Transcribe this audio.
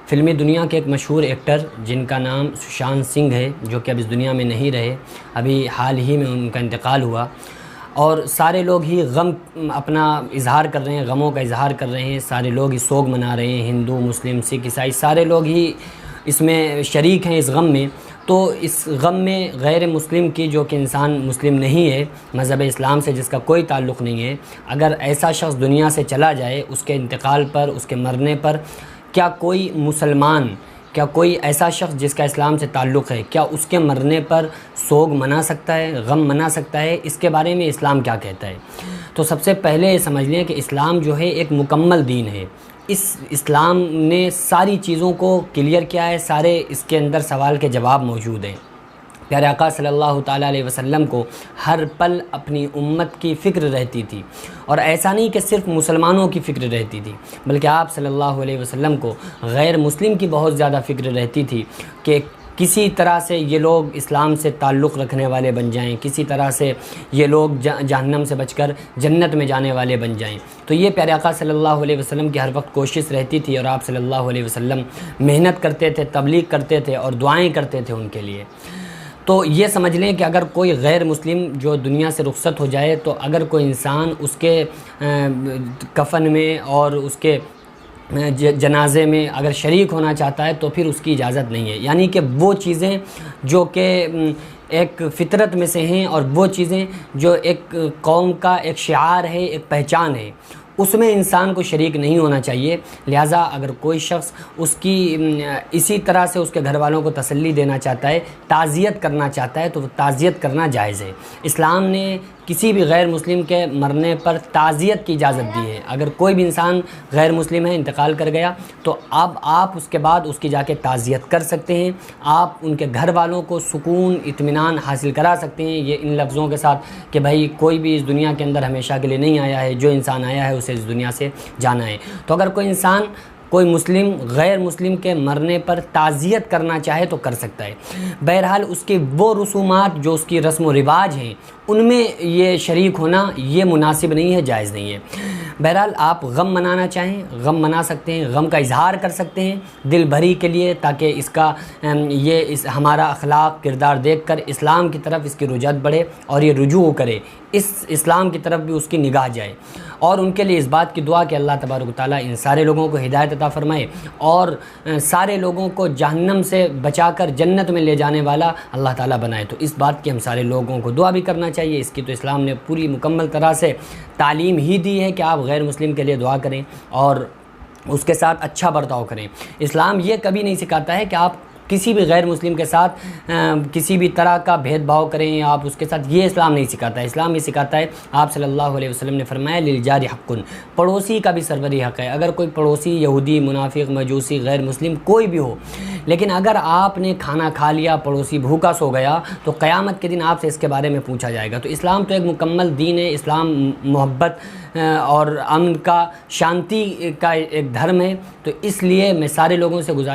فلمی دنیا کے ایک مشہور ایکٹر جن کا نام سشانت سنگھ ہے، جو کہ اب اس دنیا میں نہیں رہے، ابھی حال ہی میں ان کا انتقال ہوا، اور سارے لوگ ہی غم اپنا اظہار کر رہے ہیں، غموں کا اظہار کر رہے ہیں، سارے لوگ ہی سوگ منا رہے ہیں، ہندو، مسلم، سکھ، عیسائی، سارے لوگ ہی اس میں شریک ہیں اس غم میں۔ تو اس غم میں غیر مسلم کی، جو کہ انسان مسلم نہیں ہے، مذہب اسلام سے جس کا کوئی تعلق نہیں ہے، اگر ایسا شخص دنیا سے چلا جائے، اس کے انتقال پر، اس کے مرنے پر، کیا کوئی مسلمان، کیا کوئی ایسا شخص جس کا اسلام سے تعلق ہے، کیا اس کے مرنے پر سوگ منا سکتا ہے، غم منا سکتا ہے؟ اس کے بارے میں اسلام کیا کہتا ہے؟ تو سب سے پہلے یہ سمجھ لیں کہ اسلام جو ہے ایک مکمل دین ہے۔ اس اسلام نے ساری چیزوں کو کلیئر کیا ہے، سارے اس کے اندر سوال کے جواب موجود ہیں۔ پیارے آقا صلی اللہ تعالیٰ علیہ وسلم کو ہر پل اپنی امت کی فکر رہتی تھی، اور ایسا نہیں کہ صرف مسلمانوں کی فکر رہتی تھی، بلکہ آپ صلی اللہ علیہ وسلم کو غیر مسلم کی بہت زیادہ فکر رہتی تھی کہ کسی طرح سے یہ لوگ اسلام سے تعلق رکھنے والے بن جائیں، کسی طرح سے یہ لوگ جہنم سے بچ کر جنت میں جانے والے بن جائیں۔ تو یہ پیارے آقا صلی اللہ علیہ وسلم کی ہر وقت کوشش رہتی تھی، اور آپ صلی اللہ علیہ وسلم محنت کرتے تھے، تبلیغ کرتے تھے اور دعائیں کرتے تھے ان کے لیے۔ تو یہ سمجھ لیں کہ اگر کوئی غیر مسلم جو دنیا سے رخصت ہو جائے، تو اگر کوئی انسان اس کے کفن میں اور اس کے جنازے میں اگر شریک ہونا چاہتا ہے تو پھر اس کی اجازت نہیں ہے، یعنی کہ وہ چیزیں جو کہ ایک فطرت میں سے ہیں، اور وہ چیزیں جو ایک قوم کا ایک شعار ہے، ایک پہچان ہے، اس میں انسان کو شریک نہیں ہونا چاہیے۔ لہٰذا اگر کوئی شخص اس کی اسی طرح سے اس کے گھر والوں کو تسلی دینا چاہتا ہے، تعزیت کرنا چاہتا ہے، تو وہ تعزیت کرنا جائز ہے۔ اسلام نے کسی بھی غیر مسلم کے مرنے پر تعزیت کی اجازت دی ہے۔ اگر کوئی بھی انسان غیر مسلم ہے، انتقال کر گیا، تو اب آپ اس کے بعد اس کی جا کے تعزیت کر سکتے ہیں، آپ ان کے گھر والوں کو سکون، اطمینان حاصل کرا سکتے ہیں، یہ ان لفظوں کے ساتھ کہ بھائی کوئی بھی اس دنیا کے اندر ہمیشہ کے لیے نہیں آیا ہے، جو انسان آیا ہے اسے اس دنیا سے جانا ہے۔ تو اگر کوئی انسان کوئی مسلم غیر مسلم کے مرنے پر تعزیت کرنا چاہے تو کر سکتا ہے۔ بہرحال اس کے وہ رسومات جو اس کی رسم و رواج ہیں، ان میں یہ شریک ہونا یہ مناسب نہیں ہے، جائز نہیں ہے۔ بہرحال آپ غم منانا چاہیں، غم منا سکتے ہیں، غم کا اظہار کر سکتے ہیں دل بھری کے لیے، تاکہ اس کا ہمارا اخلاق کردار دیکھ کر اسلام کی طرف اس کی رجعت بڑھے، اور یہ رجوع کرے، اس اسلام کی طرف بھی اس کی نگاہ جائے، اور ان کے لیے اس بات کی دعا کہ اللہ تبارک و تعالیٰ ان سارے لوگوں کو ہدایت عطا فرمائے، اور سارے لوگوں کو جہنم سے بچا کر جنت میں لے جانے والا اللہ تعالیٰ بنائے۔ تو اس بات کی ہم سارے لوگوں کو دعا بھی کرنا چاہیے۔ اس کی تو اسلام نے پوری مکمل طرح سے تعلیم ہی دی ہے کہ آپ غیر مسلم کے لیے دعا کریں اور اس کے ساتھ اچھا برتاؤ کریں۔ اسلام یہ کبھی نہیں سکھاتا ہے کہ آپ کسی بھی غیر مسلم کے ساتھ کسی بھی طرح کا بھید بھاؤ کریں، آپ اس کے ساتھ، یہ اسلام نہیں سکھاتا ہے۔ اسلام یہ سکھاتا ہے، آپ صلی اللہ علیہ وسلم نے فرمایا للجار حق، پڑوسی کا بھی سروری حق ہے۔ اگر کوئی پڑوسی یہودی، منافق، مجوسی، غیر مسلم کوئی بھی ہو، لیکن اگر آپ نے کھانا کھا لیا، پڑوسی بھوکا سو گیا، تو قیامت کے دن آپ سے اس کے بارے میں پوچھا جائے گا۔ تو اسلام تو ایک مکمل دین ہے، اسلام محبت اور امن کا، شانتی کا ایک دھرم ہے۔ تو اس لیے میں سارے لوگوں سے گزارش